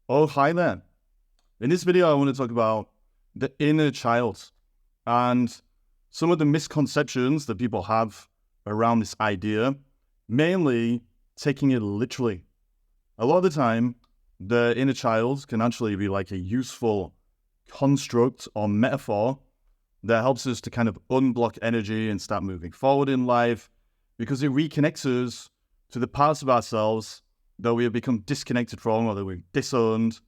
Oh, hi there. In this video, I want to talk about the inner child and some of the misconceptions that people have around this idea, mainly taking it literally. A lot of the time, the inner child can actually be like a useful construct or metaphor that helps us to kind of unblock energy and start moving forward in life because it reconnects us to the parts of ourselves that we have become disconnected from or that we've disowned,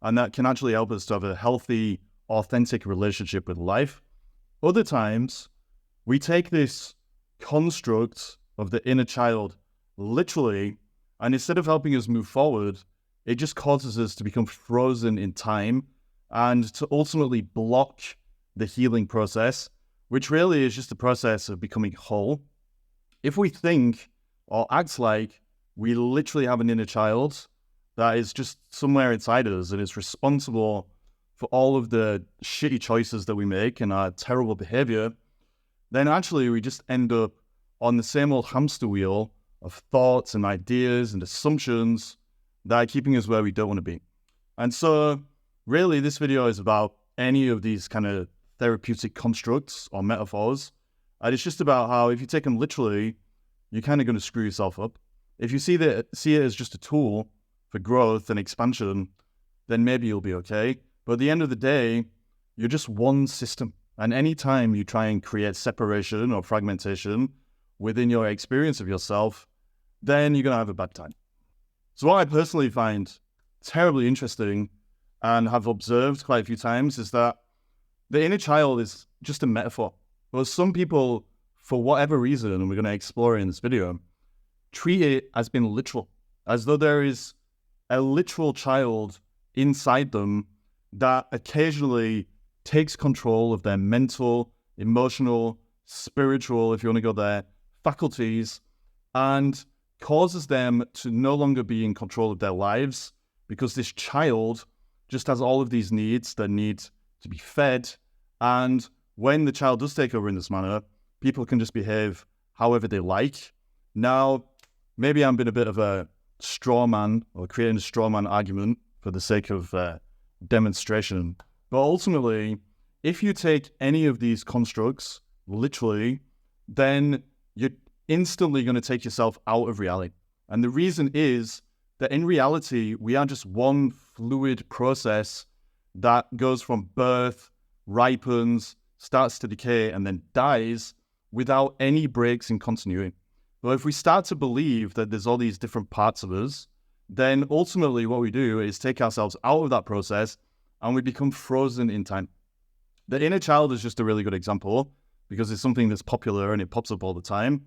and that can actually help us to have a healthy, authentic relationship with life. Other times, we take this construct of the inner child literally, and instead of helping us move forward, it just causes us to become frozen in time and to ultimately block the healing process, which really is just the process of becoming whole. If we think or act like we literally have an inner child that is just somewhere inside us and is responsible for all of the shitty choices that we make and our terrible behavior, then actually we just end up on the same old hamster wheel of thoughts and ideas and assumptions that are keeping us where we don't want to be. And so really this video is about any of these kind of therapeutic constructs or metaphors. And it's just about how if you take them literally, you're kind of going to screw yourself up. If you see it as just a tool for growth and expansion, then maybe you'll be okay. But at the end of the day, you're just one system. And anytime you try and create separation or fragmentation within your experience of yourself, then you're going to have a bad time. So what I personally find terribly interesting and have observed quite a few times is that the inner child is just a metaphor. Well, some people, for whatever reason, and we're going to explore in this video, treat it as being literal, as though there is a literal child inside them that occasionally takes control of their mental, emotional, spiritual, if you want to go there, faculties, and causes them to no longer be in control of their lives because this child just has all of these needs that need to be fed. And when the child does take over in this manner, people can just behave however they like. Now, maybe I'm being a bit of a straw man or creating a straw man argument for the sake of demonstration. But ultimately, if you take any of these constructs literally, then you're instantly going to take yourself out of reality. And the reason is that in reality, we are just one fluid process that goes from birth, ripens, starts to decay, and then dies without any breaks in continuity. But if we start to believe that there's all these different parts of us, then ultimately what we do is take ourselves out of that process and we become frozen in time. The inner child is just a really good example because it's something that's popular and it pops up all the time.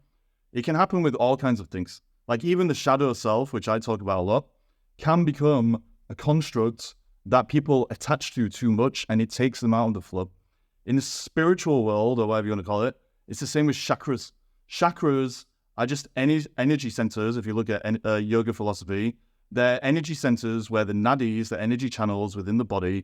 It can happen with all kinds of things. Like even the shadow self, which I talk about a lot, can become a construct that people attach to too much and it takes them out of the flow. In the spiritual world, or whatever you want to call it, it's the same with chakras. Chakras are just energy centers. If you look at yoga philosophy, they're energy centers where the nadis, the energy channels within the body,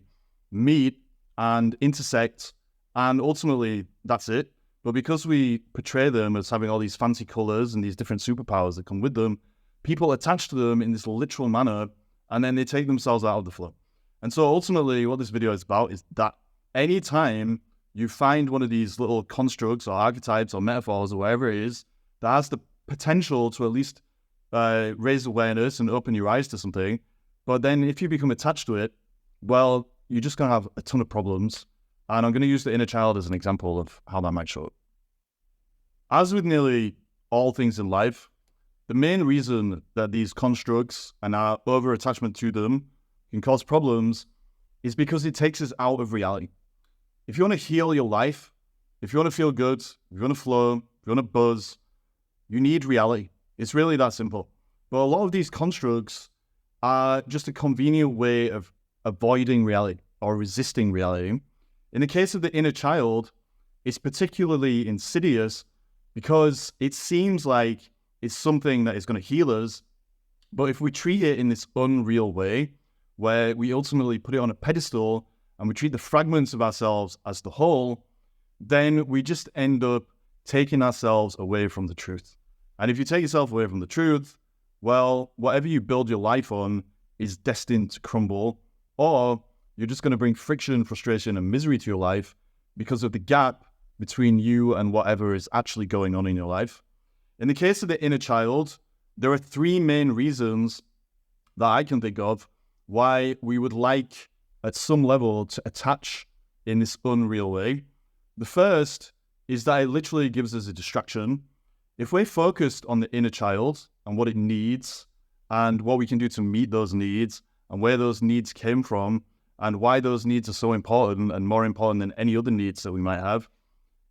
meet and intersect, and ultimately that's it. But because we portray them as having all these fancy colors and these different superpowers that come with them, people attach to them in this literal manner, and then they take themselves out of the flow. And so ultimately what this video is about is that anytime you find one of these little constructs or archetypes or metaphors or whatever it is that has the potential to at least raise awareness and open your eyes to something, but then if you become attached to it, well, you're just going to have a ton of problems. And I'm going to use the inner child as an example of how that might show up. As with nearly all things in life, the main reason that these constructs and our over-attachment to them can cause problems is because it takes us out of reality. If you want to heal your life, if you want to feel good, if you want to flow, if you want to buzz, you need reality. It's really that simple. But a lot of these constructs are just a convenient way of avoiding reality or resisting reality. In the case of the inner child, it's particularly insidious because it seems like it's something that is going to heal us. But if we treat it in this unreal way, where we ultimately put it on a pedestal and we treat the fragments of ourselves as the whole, then we just end up taking ourselves away from the truth. And if you take yourself away from the truth, well, whatever you build your life on is destined to crumble, or you're just going to bring friction, frustration, and misery to your life because of the gap between you and whatever is actually going on in your life. In the case of the inner child, there are three main reasons that I can think of why we would like, at some level, to attach in this unreal way. The first is that it literally gives us a distraction. If we're focused on the inner child and what it needs and what we can do to meet those needs and where those needs came from and why those needs are so important and more important than any other needs that we might have,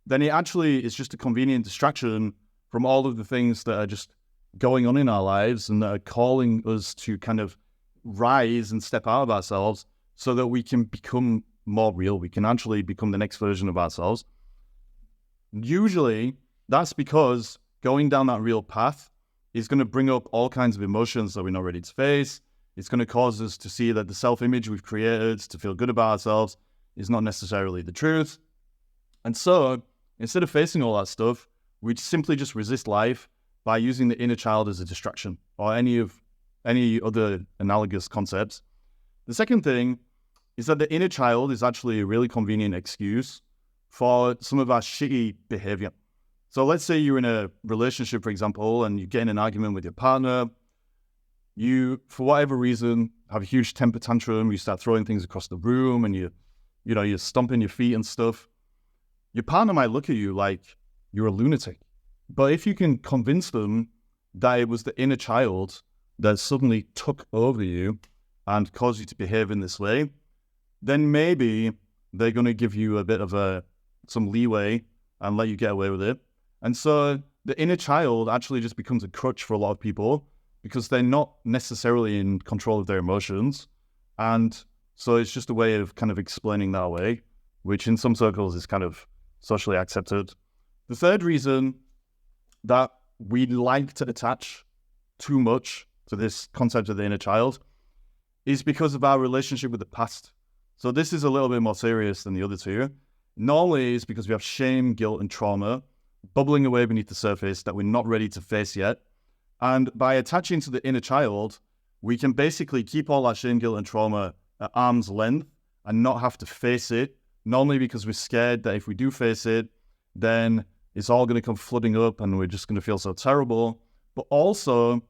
then it actually is just a convenient distraction from all of the things that are just going on in our lives and that are calling us to kind of rise and step out of ourselves so that we can become more real. We can actually become the next version of ourselves. Usually, that's because going down that real path is going to bring up all kinds of emotions that we're not ready to face. It's going to cause us to see that the self-image we've created to feel good about ourselves is not necessarily the truth. And so, instead of facing all that stuff, we'd simply just resist life by using the inner child as a distraction or any other analogous concepts. The second thing is that the inner child is actually a really convenient excuse for some of our shitty behavior. So let's say you're in a relationship, for example, and you get in an argument with your partner. You, for whatever reason, have a huge temper tantrum. You start throwing things across the room and you're stomping your feet and stuff. Your partner might look at you like you're a lunatic. But if you can convince them that it was the inner child that suddenly took over you and caused you to behave in this way, then maybe they're going to give you a bit of some leeway and let you get away with it. And so the inner child actually just becomes a crutch for a lot of people because they're not necessarily in control of their emotions. And so it's just a way of kind of explaining that away, which in some circles is kind of socially accepted. The third reason that we like to attach too much to this concept of the inner child is because of our relationship with the past. So this is a little bit more serious than the other two. Normally it's because we have shame, guilt, and trauma bubbling away beneath the surface that we're not ready to face yet. And by attaching to the inner child, we can basically keep all that shame, guilt, and trauma at arm's length and not have to face it, normally because we're scared that if we do face it, then it's all going to come flooding up and we're just going to feel so terrible. But also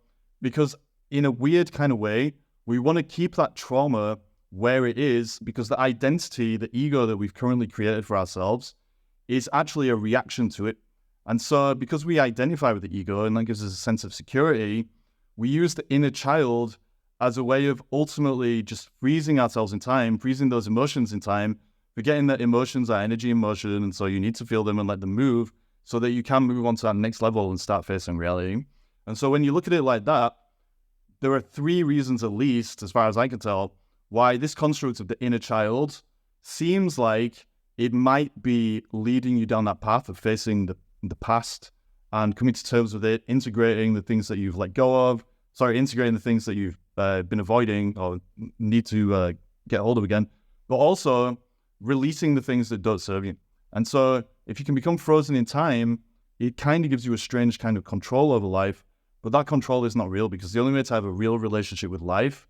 because in a weird kind of way, we want to keep that trauma where it is because the identity, the ego that we've currently created for ourselves is actually a reaction to it. And so because we identify with the ego and that gives us a sense of security, we use the inner child as a way of ultimately just freezing ourselves in time, freezing those emotions in time, forgetting that emotions are energy in motion, and so you need to feel them and let them move so that you can move on to that next level and start facing reality. And so when you look at it like that, there are three reasons at least, as far as I can tell, why this construct of the inner child seems like it might be leading you down that path of facing the past and coming to terms with it, integrating the things that you've let go of, integrating the things that you've been avoiding or need to get hold of again, but also releasing the things that don't serve you. And so if you can become frozen in time, it kind of gives you a strange kind of control over life, but that control is not real because the only way to have a real relationship with life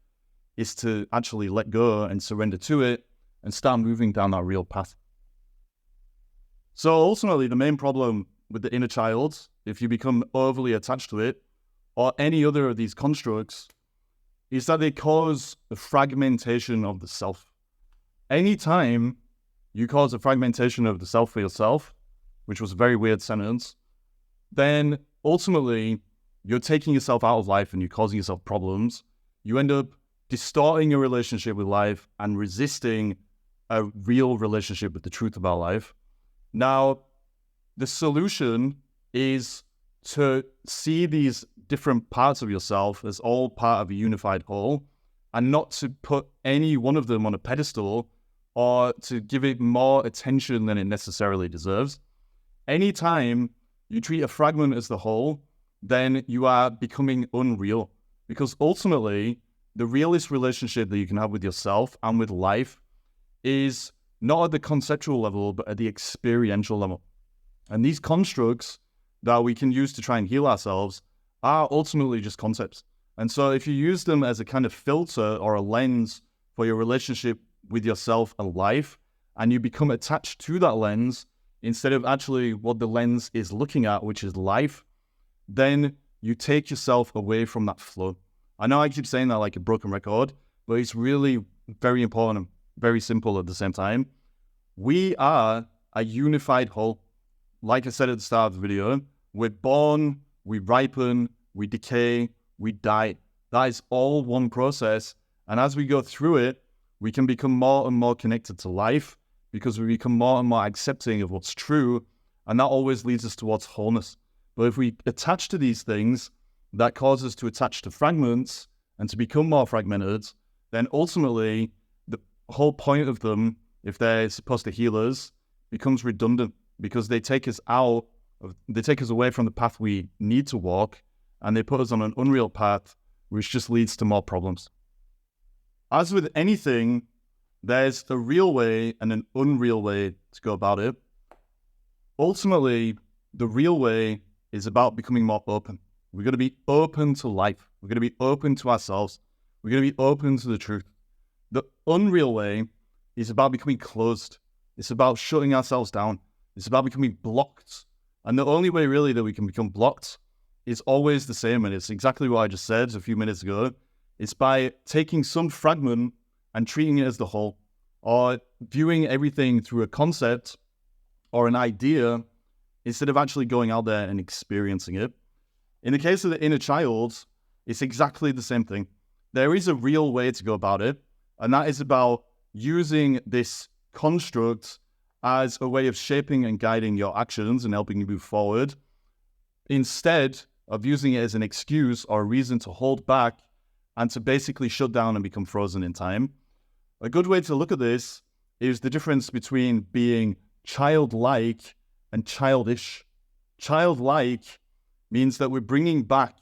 is to actually let go and surrender to it and start moving down that real path. So ultimately, the main problem with the inner child, if you become overly attached to it, or any other of these constructs, is that they cause a fragmentation of the self. Anytime you cause a fragmentation of the self for yourself, which was a very weird sentence, then ultimately you're taking yourself out of life and you're causing yourself problems. You end up distorting your relationship with life and resisting a real relationship with the truth about life. Now, the solution is to see these different parts of yourself as all part of a unified whole and not to put any one of them on a pedestal or to give it more attention than it necessarily deserves. Anytime you treat a fragment as the whole, then you are becoming unreal because ultimately the realest relationship that you can have with yourself and with life is not at the conceptual level, but at the experiential level. And these constructs that we can use to try and heal ourselves are ultimately just concepts. And so if you use them as a kind of filter or a lens for your relationship with yourself and life, and you become attached to that lens instead of actually what the lens is looking at, which is life, then you take yourself away from that flow. I know I keep saying that like a broken record, but it's really very important, very simple at the same time. We are a unified whole. Like I said at the start of the video, we're born, we ripen, we decay, we die. That is all one process. And as we go through it, we can become more and more connected to life because we become more and more accepting of what's true. And that always leads us towards wholeness. But if we attach to these things, that causes us to attach to fragments and to become more fragmented, then ultimately the whole point of them, if they're supposed to heal us, becomes redundant because they take us away from the path we need to walk, and they put us on an unreal path, which just leads to more problems. As with anything, there's a real way and an unreal way to go about it. Ultimately, the real way is about becoming more open. We're going to be open to life. We're going to be open to ourselves. We're going to be open to the truth. The unreal way is about becoming closed. It's about shutting ourselves down. It's about becoming blocked. And the only way really that we can become blocked is always the same. And it's exactly what I just said a few minutes ago. It's by taking some fragment and treating it as the whole, or viewing everything through a concept or an idea instead of actually going out there and experiencing it. In the case of the inner child, it's exactly the same thing. There is a real way to go about it, and that is about using this construct as a way of shaping and guiding your actions and helping you move forward, instead of using it as an excuse or a reason to hold back and to basically shut down and become frozen in time. A good way to look at this is the difference between being childlike and childish. Childlike means that we're bringing back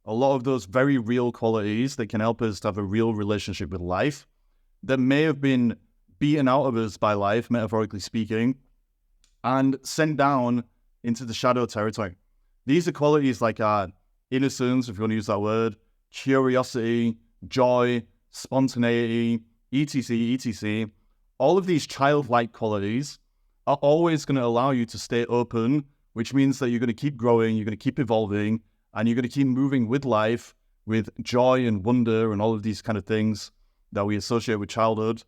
a lot of those very real qualities that can help us to have a real relationship with life that may have been beaten out of us by life, metaphorically speaking, and sent down into the shadow territory. These are qualities like innocence, if you want to use that word, curiosity, joy, spontaneity, etc., etc. All of these childlike qualities are always going to allow you to stay open, which means that you're going to keep growing, you're going to keep evolving, and you're going to keep moving with life, with joy and wonder and all of these kind of things that we associate with childhood,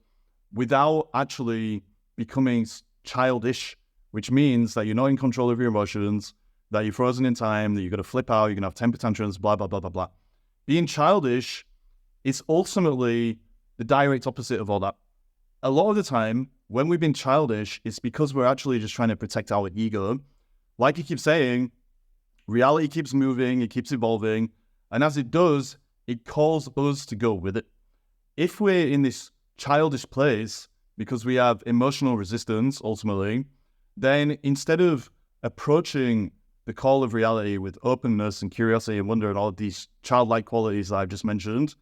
without actually becoming childish, which means that you're not in control of your emotions, that you're frozen in time, that you're going to flip out, you're going to have temper tantrums, blah, blah, blah, blah, blah. Being childish is ultimately the direct opposite of all that. A lot of the time, when we've been childish, it's because we're actually just trying to protect our ego. Like you keep saying, reality keeps moving, it keeps evolving, and as it does, it calls us to go with it. If we're in this childish place because we have emotional resistance, ultimately, then instead of approaching the call of reality with openness and curiosity and wonder and all of these childlike qualities that I've just mentioned,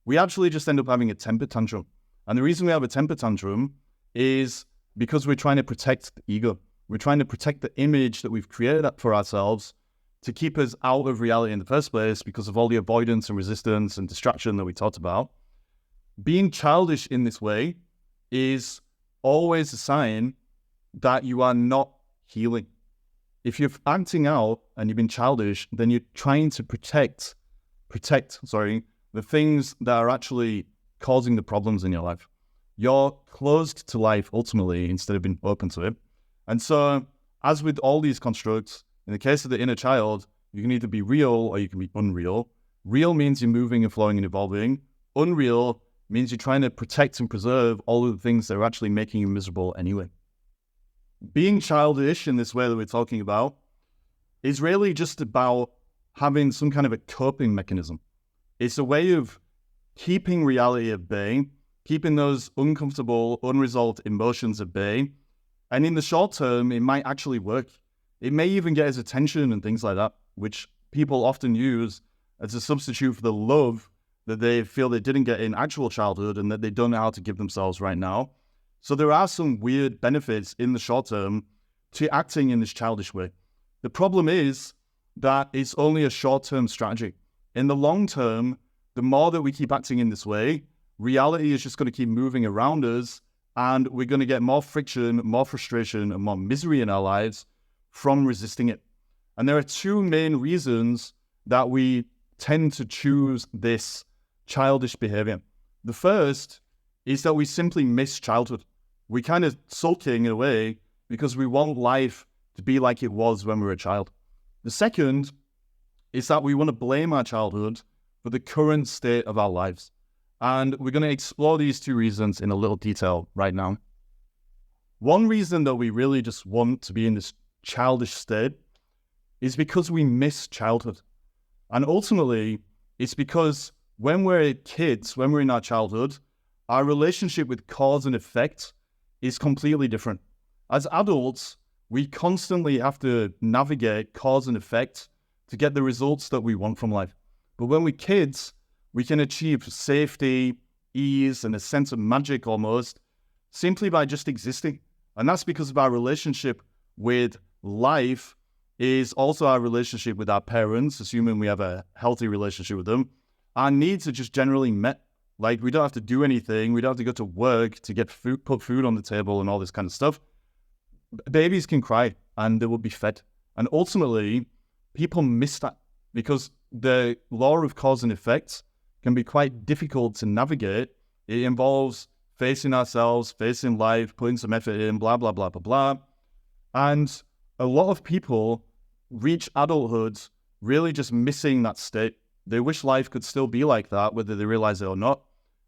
we actually just end up having a temper tantrum. And the reason we have a temper tantrum is because we're trying to protect the ego. We're trying to protect the image that we've created for ourselves to keep us out of reality in the first place because of all the avoidance and resistance and distraction that we talked about. Being childish in this way is always a sign that you are not healing. If you're acting out and you've been childish, then you're trying to protect the things that are actually causing the problems in your life. You're closed to life ultimately instead of being open to it. And so, as with all these constructs, in the case of the inner child, you can either be real or you can be unreal. Real means you're moving and flowing and evolving. Unreal means you're trying to protect and preserve all of the things that are actually making you miserable anyway. Being childish in this way that we're talking about is really just about having some kind of a coping mechanism. It's a way of keeping reality at bay, keeping those uncomfortable, unresolved emotions at bay. And in the short term, it might actually work. It may even get his attention and things like that, which people often use as a substitute for the love that they feel they didn't get in actual childhood and that they don't know how to give themselves right now. So there are some weird benefits in the short term to acting in this childish way. The problem is that it's only a short-term strategy. In the long term, the more that we keep acting in this way, reality is just going to keep moving around us, and we're going to get more friction, more frustration, and more misery in our lives from resisting it. And there are two main reasons that we tend to choose this childish behavior. The first is that we simply miss childhood. We kind of sulking in a way because we want life to be like it was when we were a child. The second is that we want to blame our childhood for the current state of our lives. And we're going to explore these two reasons in a little detail right now. One reason that we really just want to be in this childish state is because we miss childhood. And ultimately, it's because when we're kids, when we're in our childhood, our relationship with cause and effect is completely different. As adults, we constantly have to navigate cause and effect to get the results that we want from life. But when we're kids, we can achieve safety, ease, and a sense of magic almost simply by just existing. And that's because of our relationship with life is also our relationship with our parents, assuming we have a healthy relationship with them. Our needs are just generally met. Like, we don't have to do anything. We don't have to go to work to get food, put food on the table and all this kind of stuff. Babies can cry and they will be fed. And ultimately, people miss that because the law of cause and effect can be quite difficult to navigate. It involves facing ourselves, facing life, putting some effort in, blah, blah, blah, blah, blah. And a lot of people reach adulthood really just missing that state. They wish life could still be like that, whether they realize it or not.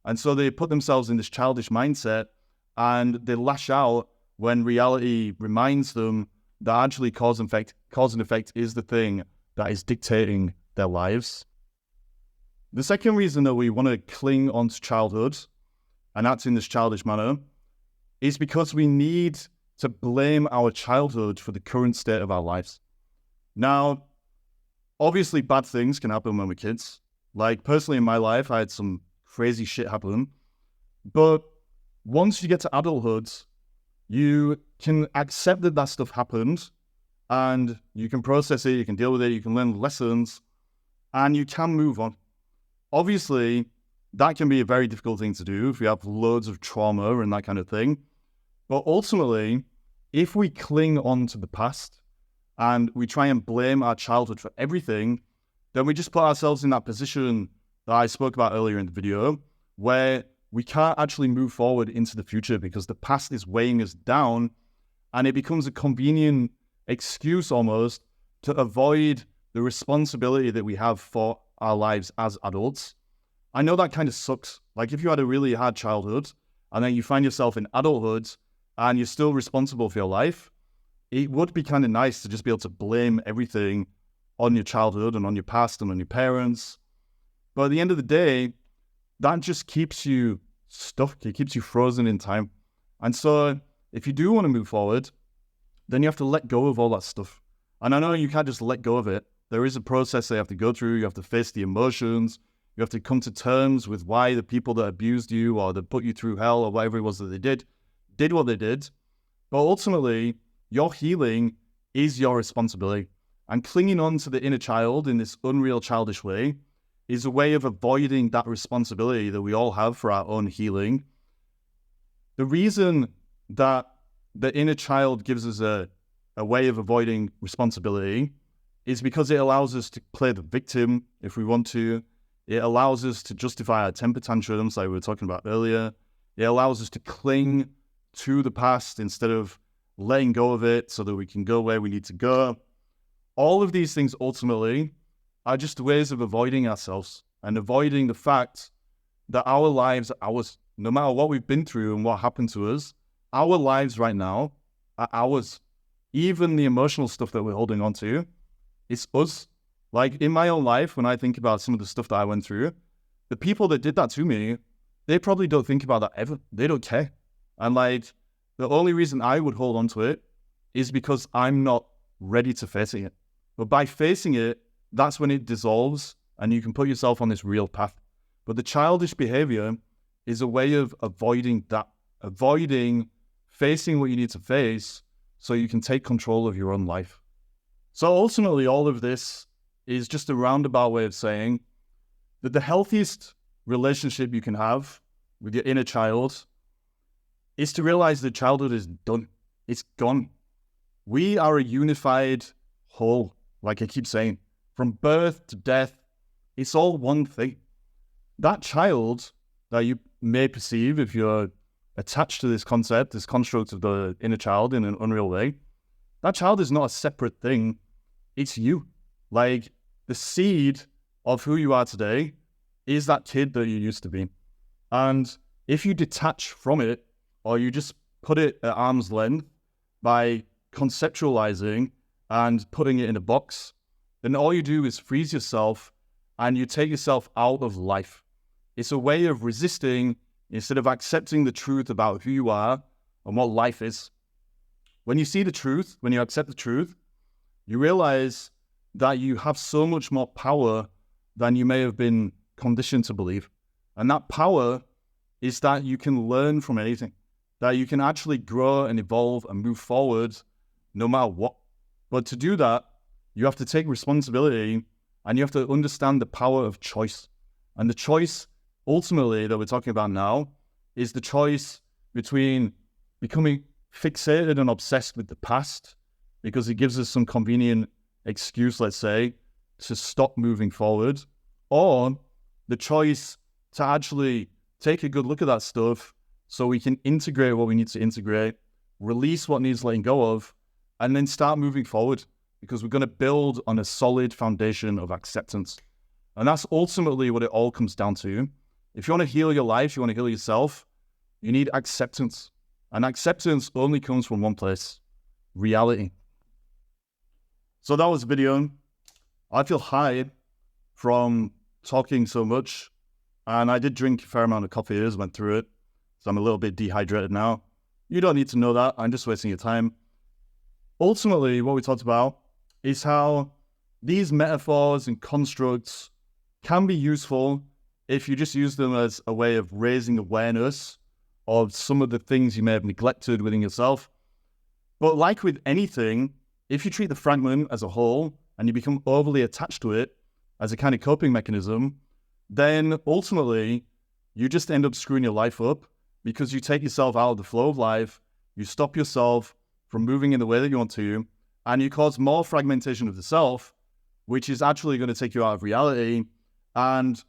And so they put themselves in this childish mindset and they lash out when reality reminds them that actually cause and effect is the thing that is dictating their lives. The second reason that we want to cling onto childhood and act in this childish manner is because we need to blame our childhood for the current state of our lives. Now, obviously bad things can happen when we're kids. Like, personally in my life, I had some crazy shit happen. But once you get to adulthood, you can accept that that stuff happened and you can process it, you can deal with it, you can learn lessons, and you can move on. Obviously, that can be a very difficult thing to do if you have loads of trauma and that kind of thing. But ultimately, if we cling on to the past and we try and blame our childhood for everything, then we just put ourselves in that position that I spoke about earlier in the video, where we can't actually move forward into the future because the past is weighing us down, and it becomes a convenient excuse almost to avoid the responsibility that we have for our lives as adults. I know that kind of sucks. Like, if you had a really hard childhood and then you find yourself in adulthood and you're still responsible for your life, it would be kind of nice to just be able to blame everything on your childhood and on your past and on your parents. But at the end of the day, that just keeps you stuck. It keeps you frozen in time. And so if you do want to move forward, then you have to let go of all that stuff. And I know you can't just let go of it. There is a process they have to go through. You have to face the emotions. You have to come to terms with why the people that abused you or that put you through hell or whatever it was that they did what they did. But ultimately, your healing is your responsibility. And clinging on to the inner child in this unreal childish way is a way of avoiding that responsibility that we all have for our own healing. The reason that the inner child gives us a way of avoiding responsibility is because it allows us to play the victim if we want to. It allows us to justify our temper tantrums like we were talking about earlier. It allows us to cling to the past instead of letting go of it so that we can go where we need to go. All of these things ultimately are just ways of avoiding ourselves and avoiding the fact that our lives are ours. No matter what we've been through and what happened to us, our lives right now are ours. Even the emotional stuff that we're holding on to, it's us. Like, in my own life, when I think about some of the stuff that I went through, the people that did that to me, they probably don't think about that ever. They don't care. And like, the only reason I would hold on to it is because I'm not ready to face it. But by facing it, that's when it dissolves and you can put yourself on this real path. But the childish behavior is a way of avoiding that, avoiding facing what you need to face so you can take control of your own life. So ultimately, all of this is just a roundabout way of saying that the healthiest relationship you can have with your inner child is to realize that childhood is done. It's gone. We are a unified whole, like I keep saying. From birth to death, it's all one thing. That child that you may perceive, if you're attached to this concept, this construct of the inner child in an unreal way, that child is not a separate thing. It's you. Like, the seed of who you are today is that kid that you used to be. And if you detach from it, or you just put it at arm's length by conceptualizing and putting it in a box, then all you do is freeze yourself and you take yourself out of life. It's a way of resisting instead of accepting the truth about who you are and what life is. When you see the truth, when you accept the truth, you realize that you have so much more power than you may have been conditioned to believe. And that power is that you can learn from anything, that you can actually grow and evolve and move forward no matter what. But to do that, you have to take responsibility and you have to understand the power of choice. And the choice, ultimately, that we're talking about now is the choice between becoming fixated and obsessed with the past because it gives us some convenient excuse, let's say, to stop moving forward, or the choice to actually take a good look at that stuff so we can integrate what we need to integrate, release what needs letting go of, and then start moving forward because we're going to build on a solid foundation of acceptance. And that's ultimately what it all comes down to. If you want to heal your life, you want to heal yourself, you need acceptance. And acceptance only comes from one place: reality. So that was the video. I feel high from talking so much, and I did drink a fair amount of coffee as I went through it, so I'm a little bit dehydrated now. You don't need to know that. I'm just wasting your time. Ultimately, what we talked about is how these metaphors and constructs can be useful if you just use them as a way of raising awareness of some of the things you may have neglected within yourself. But like with anything, if you treat the fragment as a whole and you become overly attached to it as a kind of coping mechanism, then ultimately you just end up screwing your life up because you take yourself out of the flow of life, you stop yourself from moving in the way that you want to, and you cause more fragmentation of the self, which is actually going to take you out of reality. And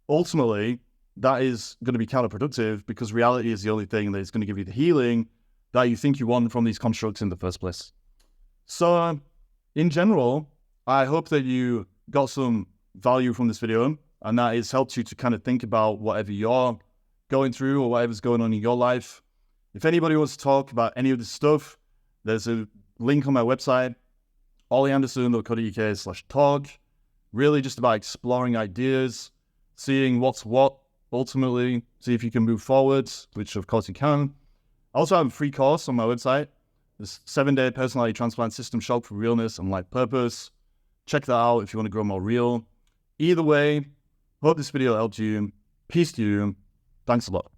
ultimately, that is going to be counterproductive because reality is the only thing that is going to give you the healing that you think you want from these constructs in the first place. So in general, I hope that you got some value from this video and that it's helped you to kind of think about whatever you're going through or whatever's going on in your life. If anybody wants to talk about any of this stuff, there's a link on my website, ollyanderson.co.uk/talk, really just about exploring ideas, seeing what's what, ultimately, see if you can move forwards, which of course you can. I also have a free course on my website, this 7-day personality transplant system shock for realness and life purpose. Check that out if you want to grow more real. Either way, hope this video helped you. Peace to you. Thanks a lot.